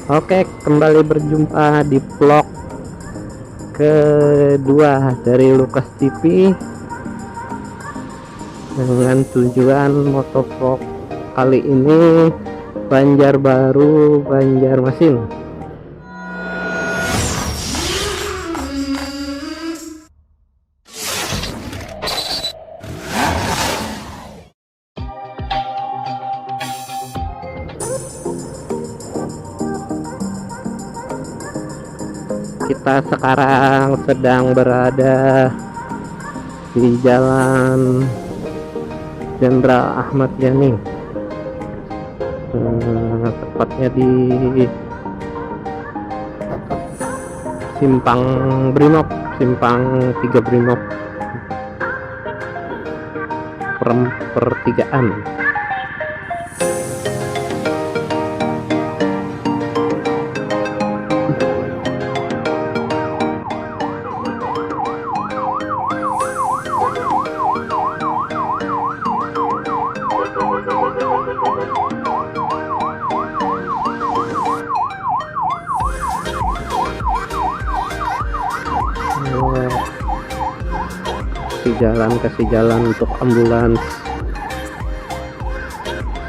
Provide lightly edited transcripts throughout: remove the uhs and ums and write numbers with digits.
Oke, kembali berjumpa di vlog kedua dari Lukas TV dengan tujuan motovlog kali ini Banjarbaru, Banjarmasin. Kita sekarang sedang berada di Jalan Jenderal Ahmad Yani, tepatnya di Simpang Brimob, Simpang 3 Brimob, pertigaan. Kasih jalan untuk ambulans.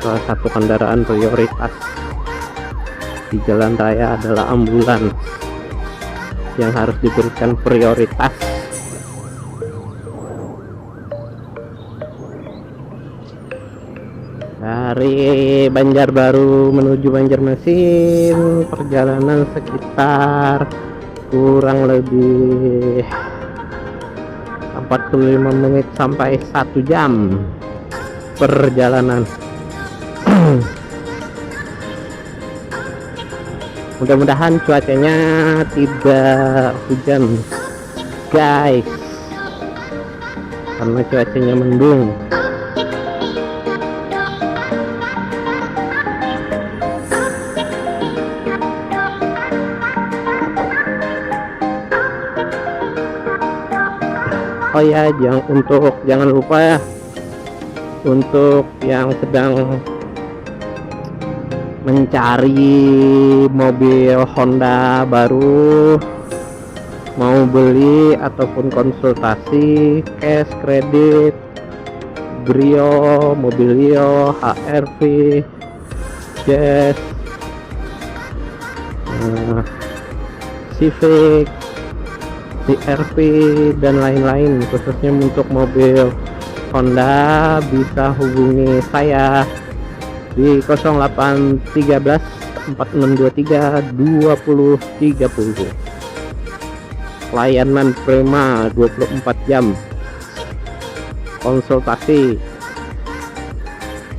Salah satu kendaraan prioritas di jalan raya adalah ambulans yang harus diberikan prioritas. Dari Banjarbaru menuju Banjarmasin perjalanan sekitar kurang lebih 45 menit sampai 1 jam perjalanan. Mudah-mudahan cuacanya tidak hujan guys, karena cuacanya mendung. Oh ya, jangan lupa ya, untuk yang sedang mencari mobil Honda baru, mau beli ataupun konsultasi cash, kredit, Brio, Mobilio, HRV, Jazz, Civic, CRV dan lain-lain, khususnya untuk mobil Honda, bisa hubungi saya di 0813 4623 2030. Layanan prima 24 jam, konsultasi,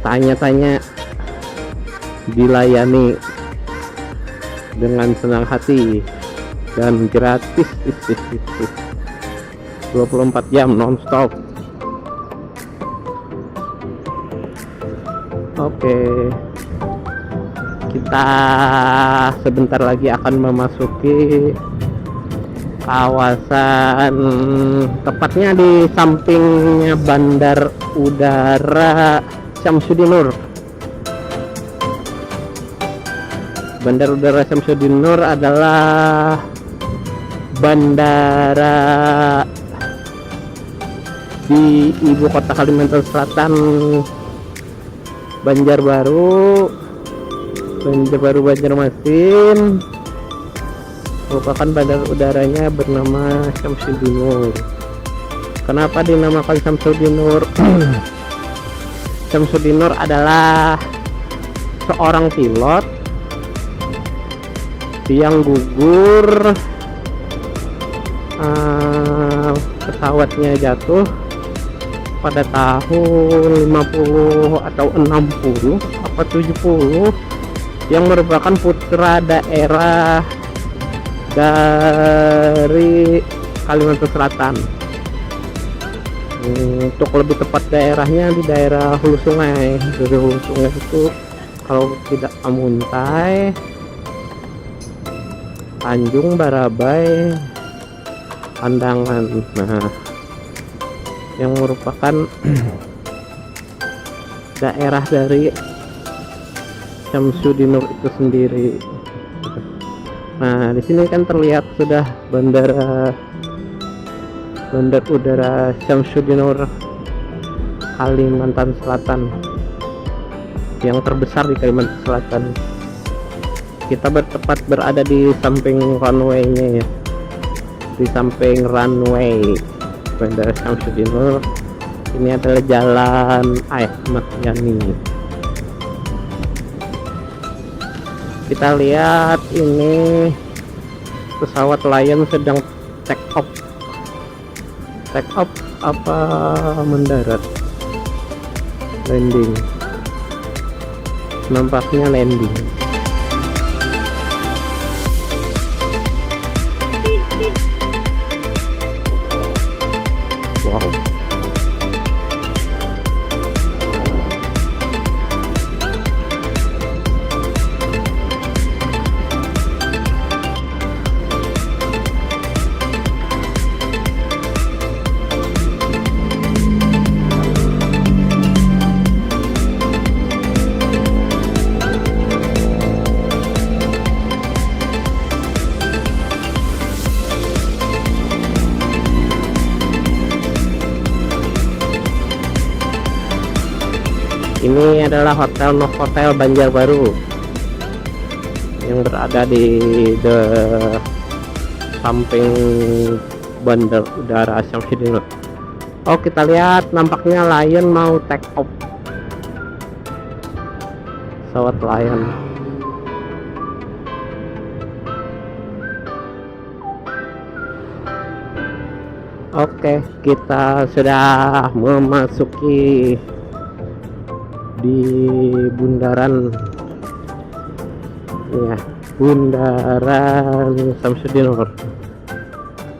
tanya-tanya dilayani dengan senang hati dan gratis. 24 jam nonstop. Oke, kita sebentar lagi akan memasuki kawasan, tepatnya di sampingnya Bandar Udara Syamsuddinur. Bandar Udara Syamsuddinur adalah bandara di ibu kota Kalimantan Selatan, Banjarbaru, Banjarmasin. Merupakan bandar udaranya bernama Syamsuddinur. Kenapa dinamakan Syamsuddinur? Syamsuddinur adalah seorang pilot yang gugur, pesawatnya jatuh pada tahun 50 atau 60 apa 70, yang merupakan putra daerah dari Kalimantan Selatan. Untuk lebih tepat daerahnya di daerah Hulu Sungai. Dari Hulu Sungai itu kalau tidak Amuntai, Tanjung Barabai, Pandangan. Nah, yang merupakan daerah dari Syamsuddinur itu sendiri. Nah, di sini kan terlihat sudah bandar udara Syamsuddinur Kalimantan Selatan, yang terbesar di Kalimantan Selatan. Kita bertepat berada di samping runway-nya ya, di samping runway Bandara Syamsuddinur. Ini adalah Jalan Ahmad Yani. Kita lihat ini pesawat Lion sedang take off apa mendarat, landing, nampaknya landing. Wow, ini adalah Hotel Novotel Banjarbaru yang berada di samping Bandar Udara Syamsuddinur. Oh, kita lihat nampaknya Lion mau take off, pesawat Lion. Oke, kita sudah memasuki di bundaran ya, bundaran Syamsuddinur.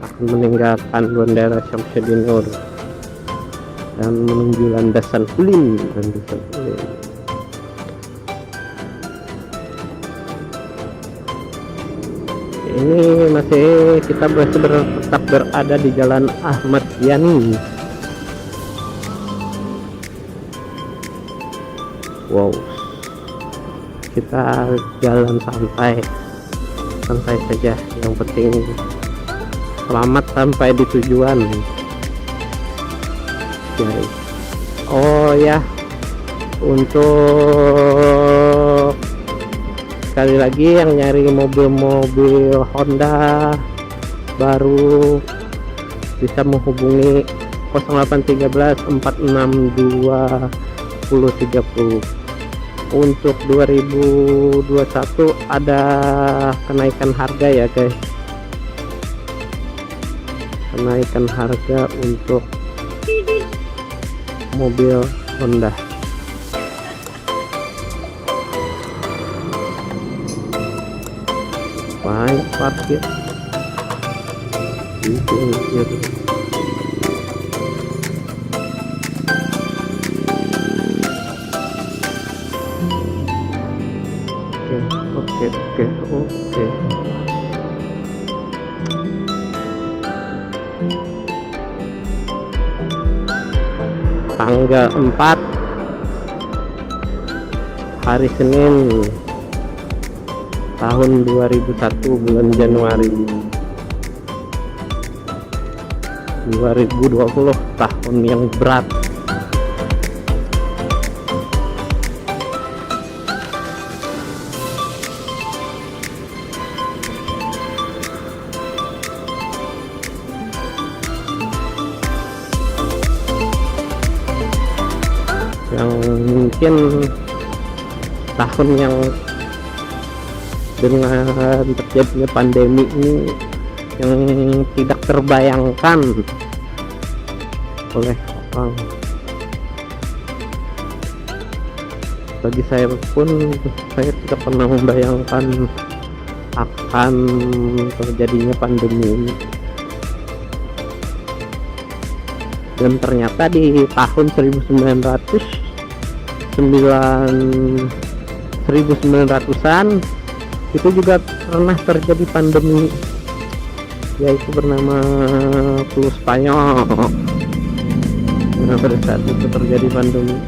Akan meninggalkan bandara Syamsuddinur dan menuju landasan Ulin. Ini masih kita tetap berada di Jalan Ahmad Yani. Wow, kita jalan santai saja, yang penting selamat sampai di tujuan. Jadi, oh ya, untuk sekali lagi yang nyari mobil-mobil Honda baru bisa menghubungi 0813 462 1030. Untuk 2021 ada kenaikan harga ya guys, kenaikan harga untuk mobil Honda. Banyak parkir di pinggir. Oke. Tanggal 4 hari Senin tahun 2001 bulan Januari 2020, tahun yang berat. Yang mungkin tahun yang dengan terjadinya pandemi ini yang tidak terbayangkan oleh orang. Bagi saya pun, saya tidak pernah membayangkan akan terjadinya pandemi ini. Dan ternyata di tahun 1900-an itu juga pernah terjadi pandemi, yaitu bernama flu Spanyol. Nah, pada saat itu terjadi pandemi.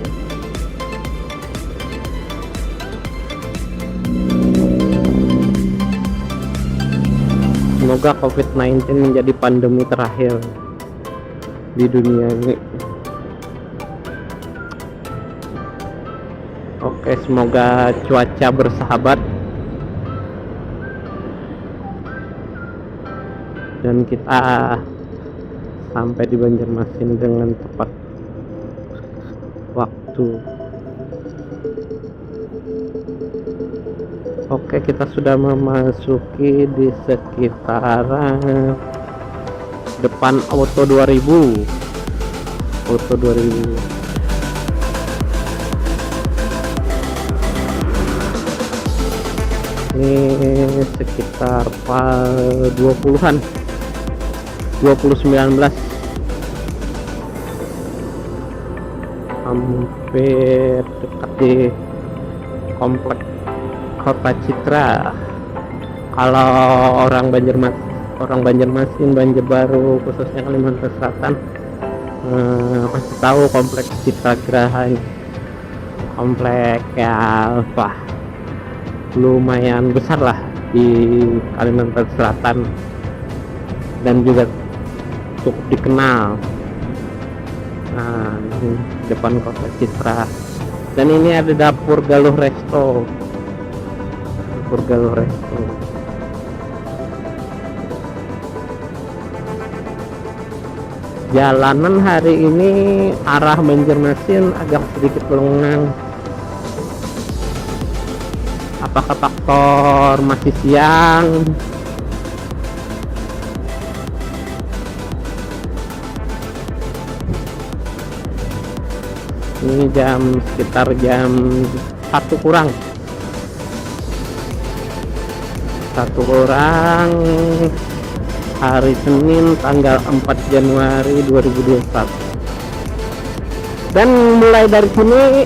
semoga COVID-19 menjadi pandemi terakhir di dunia ini. Oke, semoga cuaca bersahabat dan kita sampai di Banjarmasin dengan tepat waktu. Oke, kita sudah memasuki di sekitaran depan Auto 2000. Auto 2000. Ini sekitar 20-an 2019, hampir dekat di komplek Kota Citra. Kalau orang Banjarmasin, Banjarbaru, khususnya Kalimantan Selatan, pasti tahu komplek Citra Geraha ini. Komplek ya lumayan besar lah di Kalimantan Selatan dan juga cukup dikenal. Nah, ini depan Kota Citra, dan ini ada dapur Galuh Resto. Jalanan hari ini arah Banjarmasin agak sedikit lengang. Apakah faktor masih siang? Ini sekitar jam 1 kurang hari Senin tanggal 4 Januari 2021. Dan mulai dari sini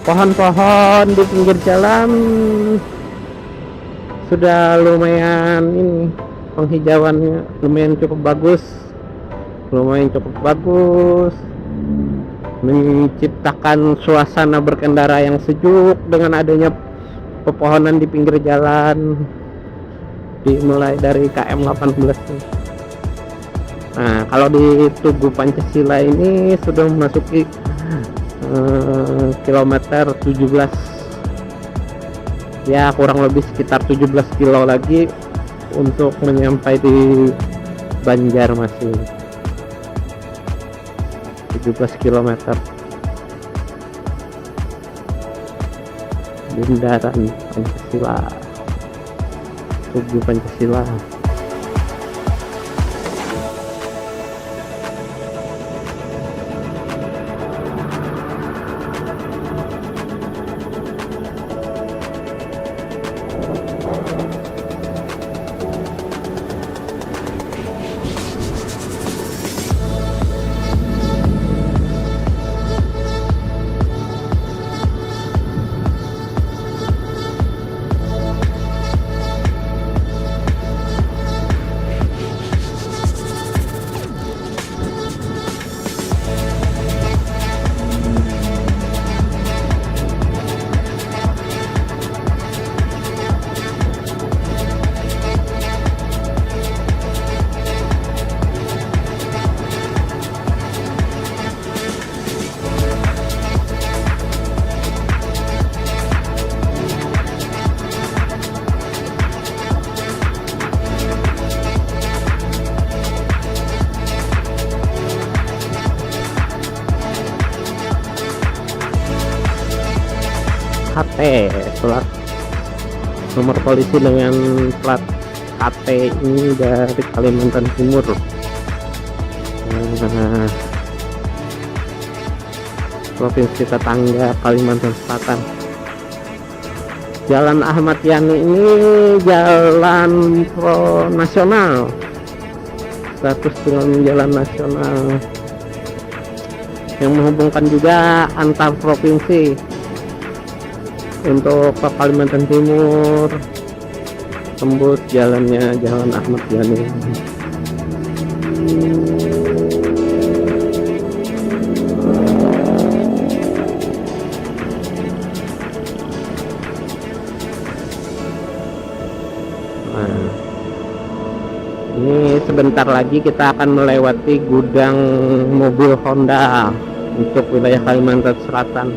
pohon-pohon di pinggir jalan sudah lumayan, ini penghijauannya lumayan cukup bagus, menciptakan suasana berkendara yang sejuk dengan adanya pepohonan di pinggir jalan, dimulai dari KM 18. Nah, kalau di Tugu Pancasila ini sudah memasuki kilometer 17, ya kurang lebih sekitar 17 kilo lagi untuk menyampai di Banjarmasin. 17 km Bundaran Pancasila, Tugu Pancasila. KT, plat nomor polisi dengan plat KT ini dari Kalimantan Timur. Provinsi Tetangga Kalimantan Selatan. Jalan Ahmad Yani ini jalan nasional, status jalan nasional yang menghubungkan juga antar provinsi. Untuk ke Kalimantan Timur tembus jalannya Jalan Ahmad Yani. Nah, ini sebentar lagi kita akan melewati gudang mobil Honda untuk wilayah Kalimantan Selatan.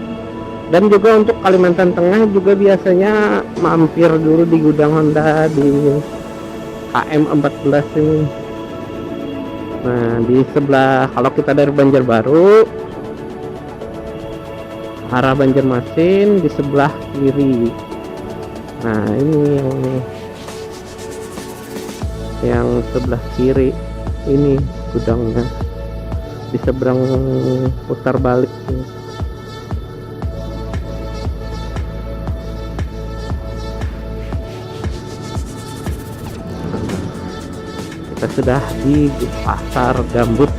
Dan juga untuk Kalimantan Tengah juga biasanya mampir dulu di gudang Honda di KM 14 ini. Nah, di sebelah, kalau kita dari Banjarbaru arah Banjarmasin, di sebelah kiri. Nah, ini yang sebelah kiri ini gudangnya, di seberang putar balik ini. Kita sudah di pasar gambut.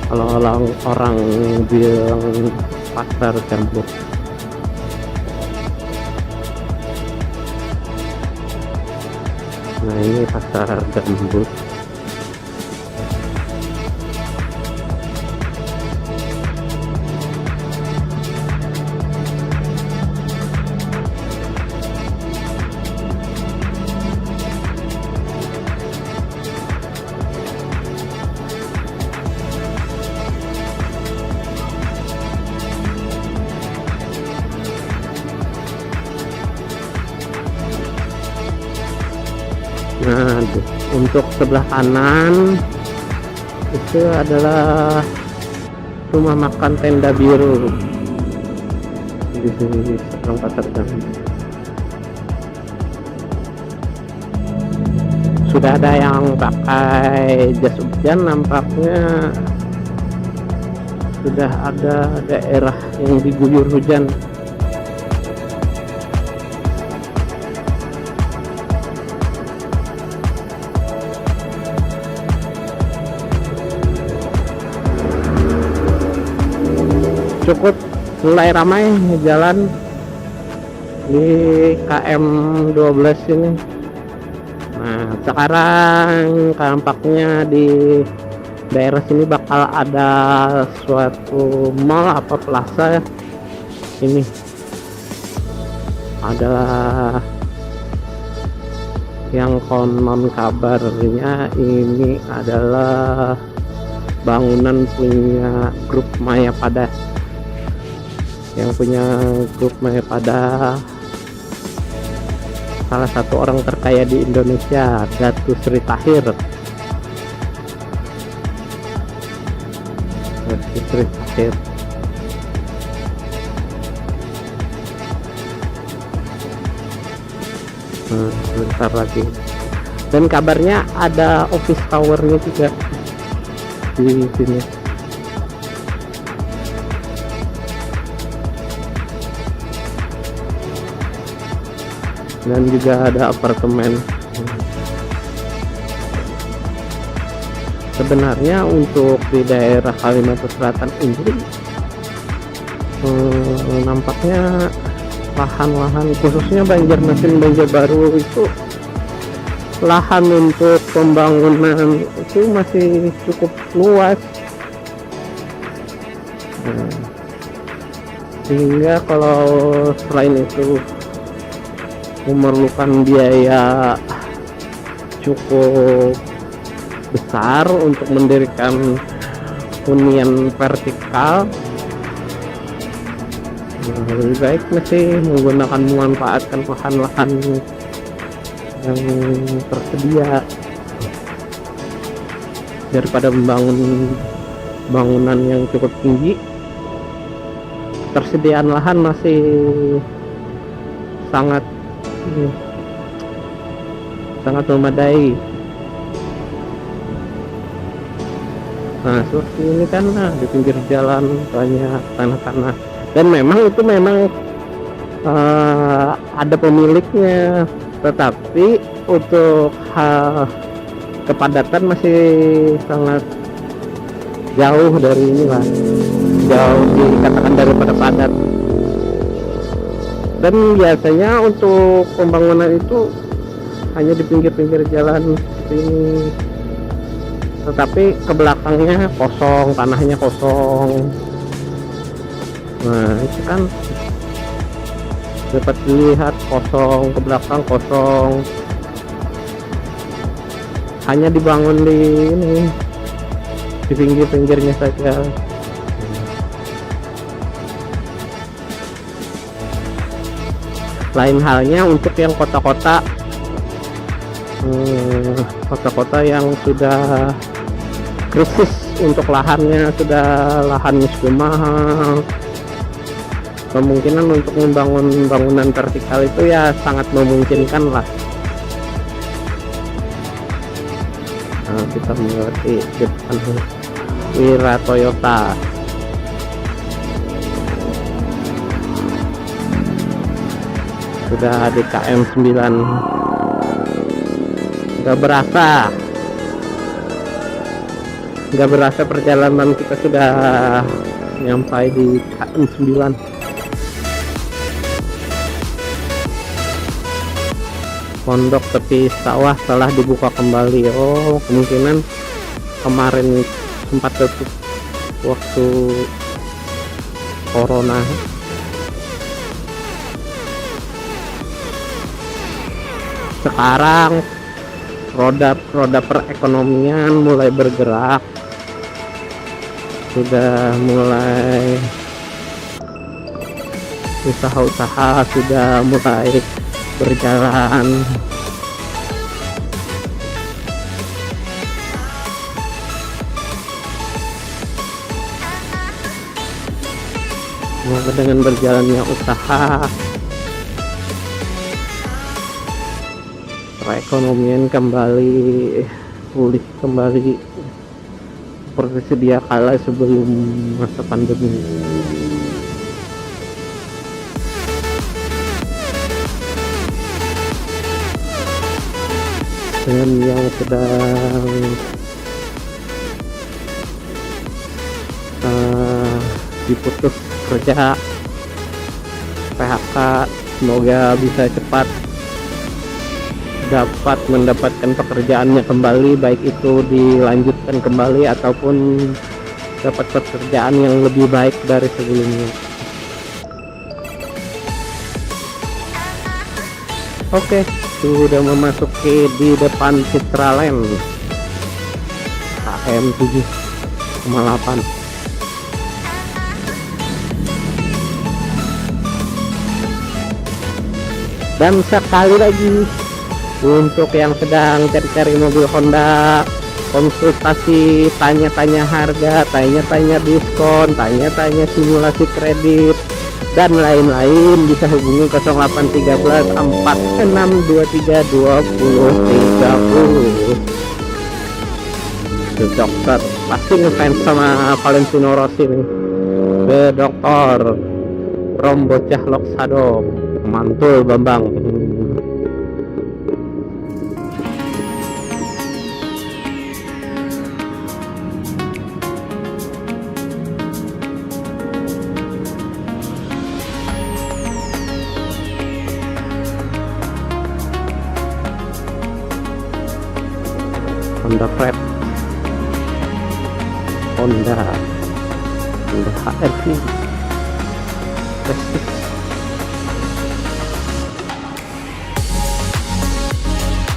Kalau orang bilang pasar gambut. Nah, ini pasar gambut. Nah, untuk sebelah kanan itu adalah rumah makan Tenda Biru di sini seberang pasar gambut. Sudah ada yang pakai jas hujan, nampaknya sudah ada daerah yang diguyur hujan. Cukup mulai ramai jalan di KM 12 ini. Nah, sekarang tampaknya di daerah sini bakal ada suatu mall apa plaza. Ini adalah yang konon kabarnya ini adalah bangunan punya grup Mayapada. Yang punya grup Mayapada salah satu orang terkaya di Indonesia, Datu Sri Tahir. Datu Sri Tahir. Nah, sebentar lagi. Dan kabarnya ada office towernya juga di sini. Dan juga ada apartemen. Sebenarnya untuk di daerah Kalimantan Selatan ini nampaknya lahan-lahan khususnya Banjarmasin, Banjarbaru itu lahan untuk pembangunan itu masih cukup luas. Sehingga kalau selain itu memerlukan biaya cukup besar untuk mendirikan hunian vertikal, lebih baik masih menggunakan memanfaatkan lahan-lahan yang tersedia daripada membangun bangunan yang cukup tinggi. Ketersediaan lahan masih sangat memadai. Nah, seperti ini kan, di pinggir jalan banyak tanah-tanah, dan memang itu ada pemiliknya, tetapi untuk kepadatan masih sangat jauh dari inilah, jauh dikatakan daripada padat. Dan biasanya untuk pembangunan itu hanya di pinggir-pinggir jalan seperti ini, tetapi ke belakangnya kosong, tanahnya kosong. Nah, itu kan dapat dilihat kosong, ke belakang kosong. hanya dibangun di ini, di pinggir-pinggirnya saja. Lain halnya untuk yang kota-kota, kota-kota yang sudah krisis untuk lahannya, lahannya sudah mahal, kemungkinan untuk membangun bangunan vertikal itu ya sangat memungkinkan lah. Nah, kita melewati depan Wira Toyota. Sudah DKM 9, nggak berasa perjalanan kita sudah nyampai di DKM 9. Pondok tepi sawah telah dibuka kembali. Oh, kemungkinan kemarin sempat tutup waktu corona. Sekarang roda perekonomian mulai bergerak, sudah mulai usaha-usaha sudah mulai berjalan. Semoga dengan berjalannya usaha, perekonomian kembali pulih kembali seperti sedia kala sebelum masa pandemi. Dengan yang sedang diputus kerja PHK, semoga bisa cepat dapat mendapatkan pekerjaannya kembali, baik itu dilanjutkan kembali ataupun dapat pekerjaan yang lebih baik dari sebelumnya. Oke, sudah memasuki di depan Citraland KM 7,8. Dan sekali lagi untuk yang sedang cari-cari mobil Honda, konsultasi, tanya-tanya harga, tanya-tanya diskon, tanya-tanya simulasi kredit dan lain-lain, bisa hubungi 0813 4623 2030. The Dokter pasti ngefans sama Valentino Rossi nih. The Dokter Rom Bocah Loksado, mantul Bambang. Honda Fred, Honda HR-V Prestige.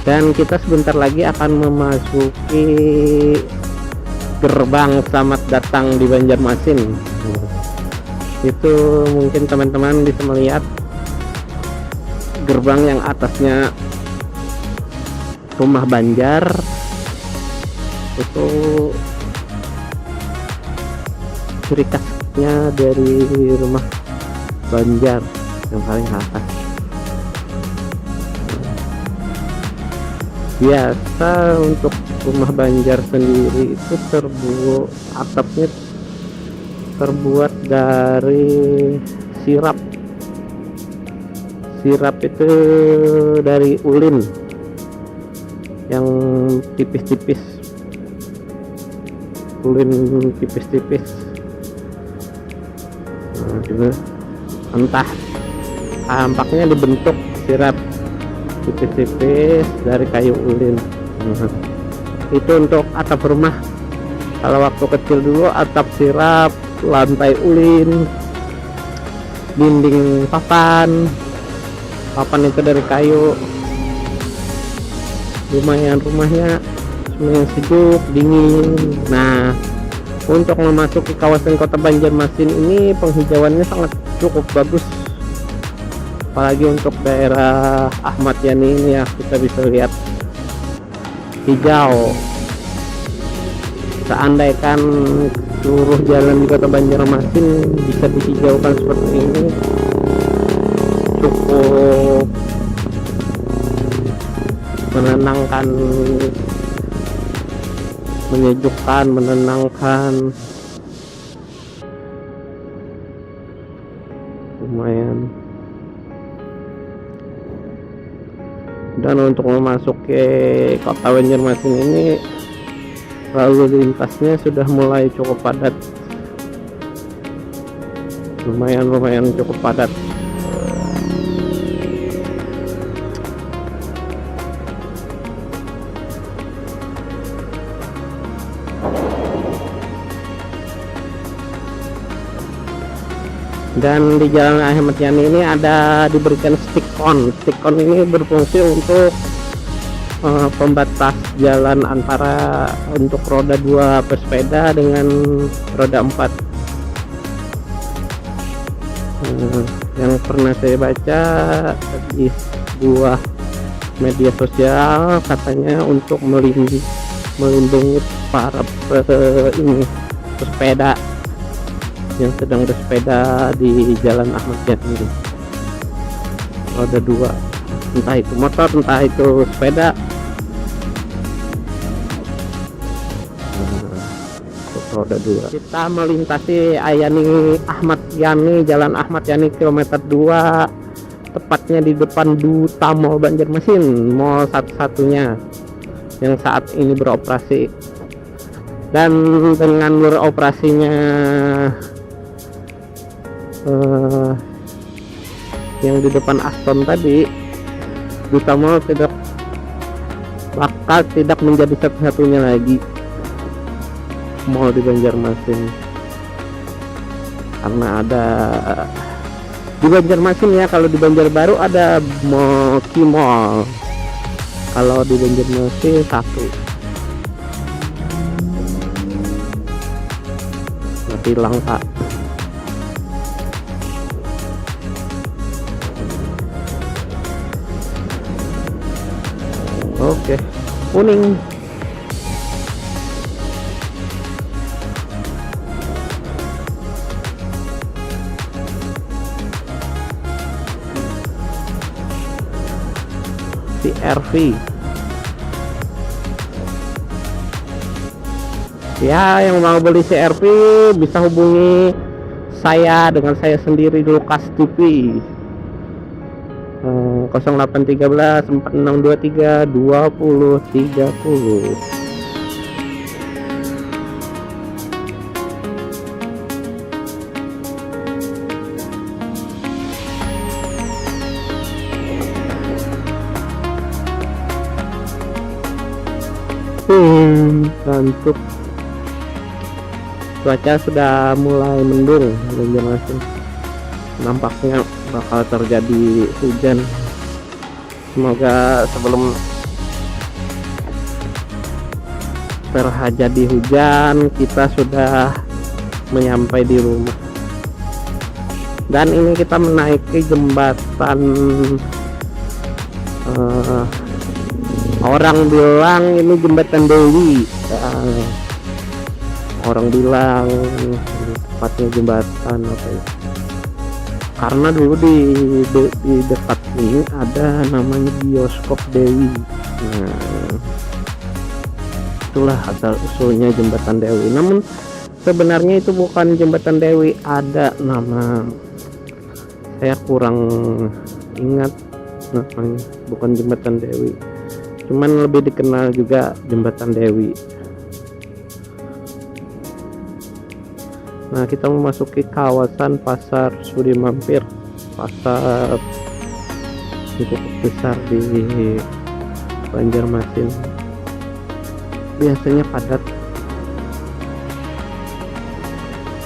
Dan kita sebentar lagi akan memasuki gerbang selamat datang di Banjarmasin. Itu mungkin teman-teman bisa melihat gerbang yang atasnya Rumah Banjar. Itu ciri khasnya dari Rumah Banjar yang paling atas. Biasa untuk Rumah Banjar sendiri itu atapnya terbuat dari sirap itu dari ulin yang tipis-tipis, ulin tipis-tipis. Nah, entah tampaknya dibentuk sirap tipis-tipis dari kayu ulin. Itu untuk atap rumah. Kalau waktu kecil dulu atap sirap, lantai ulin, dinding papan itu dari kayu. Lumayan rumahnya yang sejuk, dingin. Nah, untuk memasuki kawasan kota Banjarmasin ini penghijauannya sangat cukup bagus, apalagi untuk daerah Ahmad Yani ini ya, kita bisa lihat hijau. Seandainya seluruh jalan di kota Banjarmasin bisa dihijaukan seperti ini, cukup menenangkan, menyejukkan, menenangkan, lumayan. Dan untuk memasuki kota Banjarmasin ini, lalu lintasnya sudah mulai cukup padat, lumayan cukup padat. Dan di Jalan Ahmad Yani ini ada diberikan stick-on ini berfungsi untuk pembatas jalan antara untuk roda 2 pesepeda dengan roda 4. Yang pernah saya baca di sebuah media sosial, katanya untuk melindungi para pesepeda yang sedang bersepeda di Jalan Ahmad Yani roda 2, entah itu motor entah itu sepeda. Roda 2 kita melintasi Jalan Ahmad Yani kilometer 2, tepatnya di depan Duta Mall Banjarmasin, mall satu-satunya yang saat ini beroperasi. Dan dengan beroperasinya yang di depan Aston tadi, Duta Mall bakal tidak menjadi satu-satunya lagi mall di Banjarmasin, karena ada di Banjarmasin ya. Kalau di Banjarbaru ada Moki Mall, kalau di Banjarmasin satu. Mati langka. Oke, kuning. CR-V ya, yang mau beli CR-V bisa hubungi saya dengan saya sendiri, Lukas TV, 0813 4623 2030. Ngantuk. Cuaca sudah mulai mendung, Banjarmasin. Nampaknya bakal terjadi hujan. Semoga sebelum terjadi hujan kita sudah menyampai di rumah. Dan ini kita menaiki jembatan, orang bilang ini jembatan Dewi, orang bilang tepatnya jembatan apa ya, karena dulu di dekat ini ada namanya bioskop Dewi. Nah, itulah asal usulnya jembatan Dewi. Namun sebenarnya itu bukan jembatan Dewi, ada nama, saya kurang ingat namanya, bukan jembatan Dewi, cuman lebih dikenal juga jembatan Dewi. Nah, kita memasuki kawasan Pasar Sudi Mampir, pasar cukup besar di Banjarmasin, biasanya padat.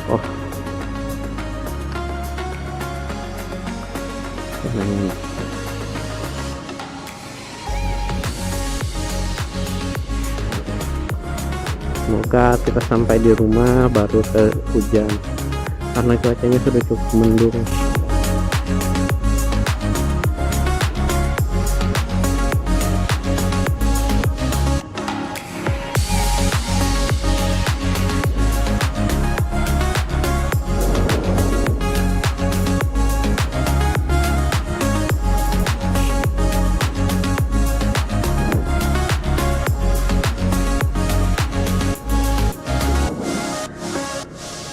Oh, Semoga kita sampai di rumah baru hujan karena cuacanya sudah cukup mendung.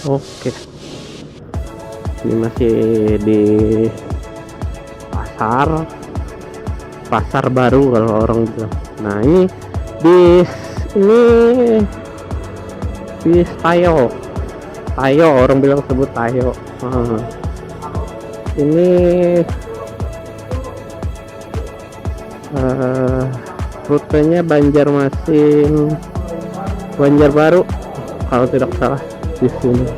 Oke, ini masih di pasar baru kalau orang bilang. Nah, ini bis Tayo orang bilang sebut Tayo. Ini rutenya Banjarmasin Banjarbaru kalau tidak salah di sini.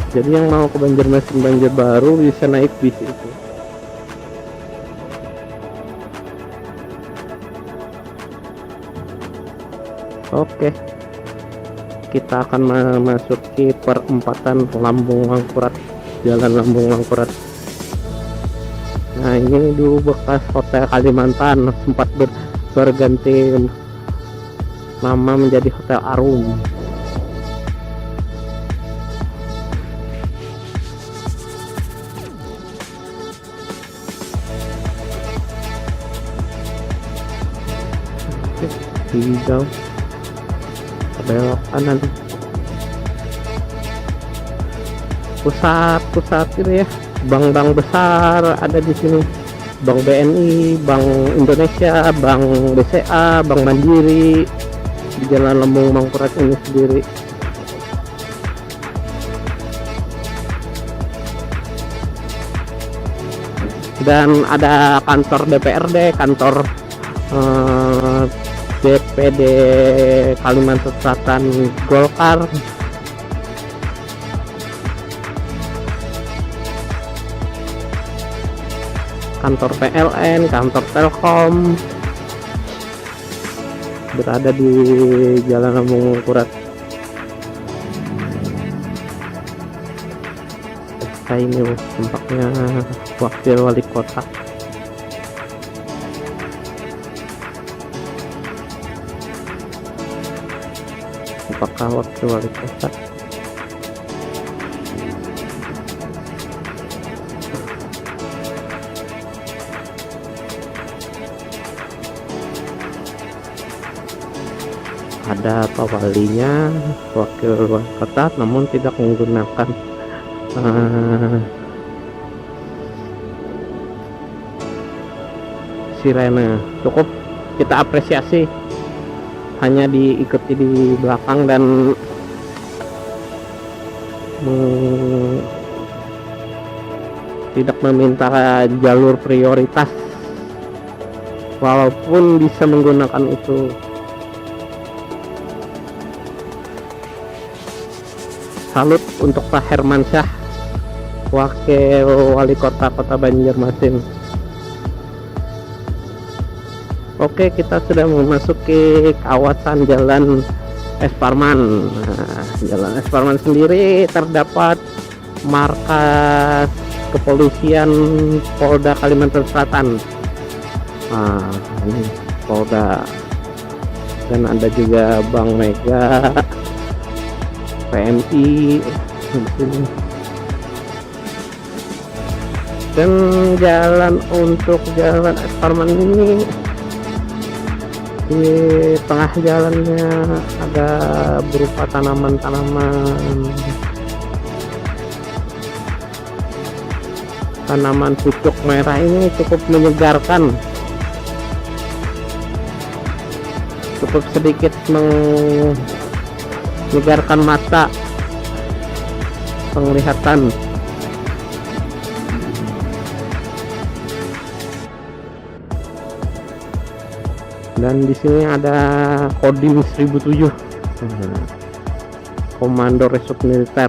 Jadi yang mau ke Banjarmasin Banjarbaru bisa naik bis itu. Oke, kita akan memasuki perempatan Lambung Mangkurat, Jalan Lambung Mangkurat. Nah, ini dulu bekas Hotel Kalimantan, sempat berganti nama menjadi Hotel Arum. Hijau belok kanan, pusat gitu ya. Bank-bank besar ada di sini, Bank BNI, Bank Indonesia, Bank BCA, Bank Mandiri di Jalan Lambung Mangkurat ini sendiri. Dan ada kantor DPRD, kantor DPD Kalimantan Selatan Golkar, kantor PLN, kantor Telkom berada di Jalan Lambung Mangkurat. Ini tampaknya wakil wali kota. Apakah wakil wali kota? Ada apa walinya, wakil wali kota, namun tidak menggunakan sirene. Cukup kita apresiasi, hanya diikuti di belakang dan tidak meminta jalur prioritas, walaupun bisa menggunakan itu. Salut untuk Pak Hermansyah, wakil wali kota Kota Banjarmasin. Oke, kita sudah memasuki kawasan Jalan Es Parman. Nah, Jalan Es Parman sendiri terdapat markas kepolisian Polda Kalimantan Selatan. Nah, ini Polda, dan ada juga Bank Mega, PMI di sini. Dan jalan untuk Jalan Es Parman ini, di tengah jalannya ada berupa tanaman pucuk merah. Ini cukup menyegarkan, cukup sedikit menyegarkan mata penglihatan. Dan di sini ada Kodim 1007, Komando Resub Militer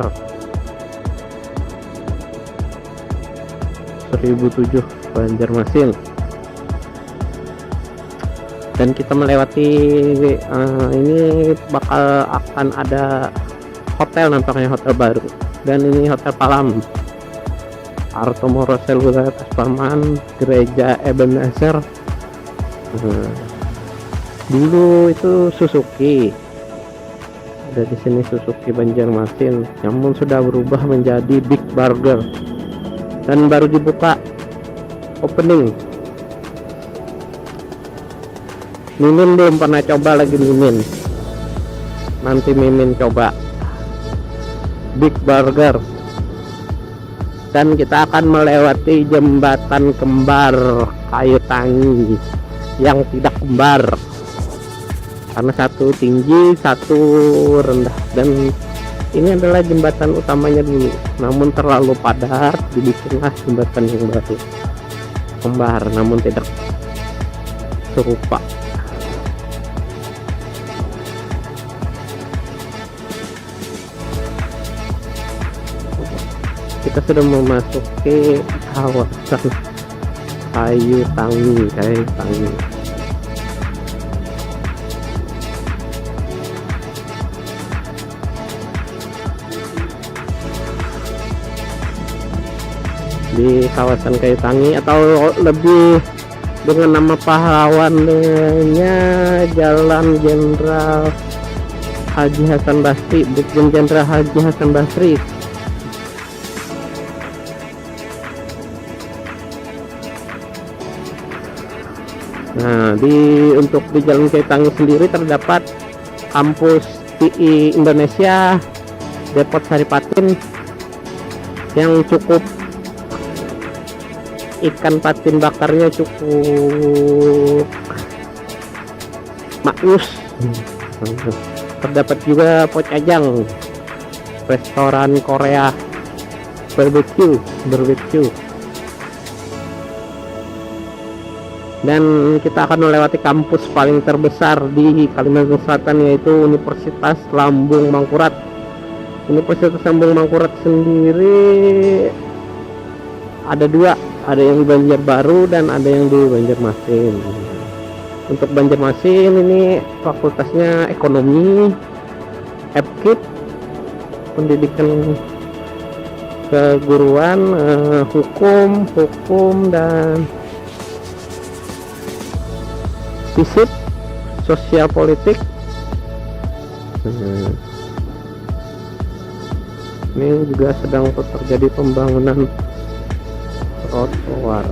1007 Banjarmasin. dan kita melewati ini akan ada hotel, nampaknya hotel baru, dan ini Hotel Palam, Artomoro Seluler Esparman, Gereja Ebenezer. Dulu itu Suzuki, ada di sini Suzuki Banjarmasin, namun sudah berubah menjadi Big Burger dan baru dibuka opening. Mimin belum pernah coba lagi, Mimin nanti Mimin coba Big Burger. Dan kita akan melewati jembatan kembar kayu tangi yang tidak kembar, karena satu tinggi satu rendah, dan ini adalah jembatan utamanya dulu, namun terlalu padat, dibikinlah jembatan yang baru kembar namun tidak serupa. Kita sudah memasuki kawasan kayu tangi. Di kawasan kayu tangi, atau lebih dengan nama pahlawannya Jalan Jenderal Haji Hasan Basri, Brigjen Jenderal Haji Hasan Basri. Nah, untuk di Jalan Kayu Tangi sendiri terdapat kampus TI Indonesia Depot Saripatin yang cukup, ikan patin bakarnya cukup maknyus. Terdapat juga Pocajang, restoran Korea barbecue. Dan kita akan melewati kampus paling terbesar di Kalimantan Selatan, yaitu Universitas Lambung Mangkurat. Universitas Lambung Mangkurat sendiri ada dua, ada yang di Banjarbaru dan ada yang di Banjarmasin. Untuk Banjarmasin ini fakultasnya ekonomi, FKIP, pendidikan keguruan, hukum dan FISIP, sosial politik. Ini juga sedang terjadi pembangunan trotoar.